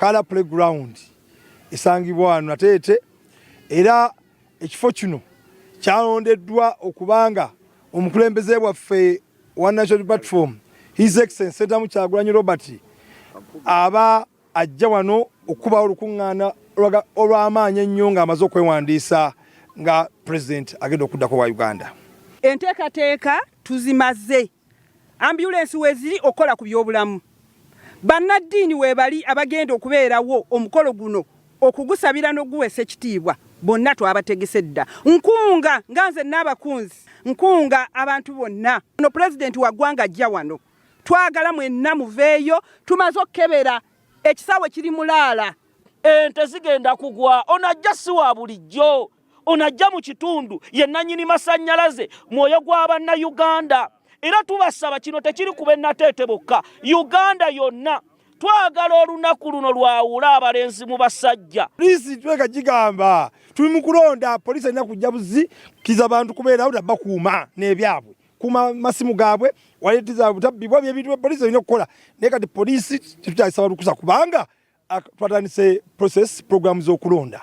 Kala Playground esangibwa wano Nateete era ekifo kino kyalondeddwa okubanga omukulembeze waffe wa National Platform His Excellency Sentamu Kyagulanyi Robert aba ajja wano okuba olukuŋŋaana olw'amaanyi ennyo ng'amaze okwewandiisa nga President agenda okuddako wa Uganda. Enteekateeka tuzimaze, ambulance weziri okola ku byobulamu, bannaddiini weebali abagenda okubeerawo omukolo guno okugusabira n'oguweesa ekitiibwa bonna twabategese dda. Nkunga nga nze n'abakunzi nkunga abantu bonna ono President wa ggwanga ajja wano, twagala mwenna muveeyo tumaze okkebera ekisaawe kiri mulaala. Ente zigenda kugwa, onajja si wa bulijjo, onajja mu kitundu ye nannyini masannyalaze mwoyo gw'abanna Uganda. Era tubasaba kino tekiri kuba Nateete bokka, Uganda yonna twagala olunaku luno lwawula abalenzi mu basajja. Poliisi tweka gigamba tuli mu kulonda, poliisi alina kujja buzikiza abantu kubeerawo bakuuma n'ebyabwe, kuuma masimu gaabwe waletiza butabbibwa byebintu poliisi alina okukola. Naye kati poliisi tetutaayisaba lukusa kubanga twatandise process program z'okulonda.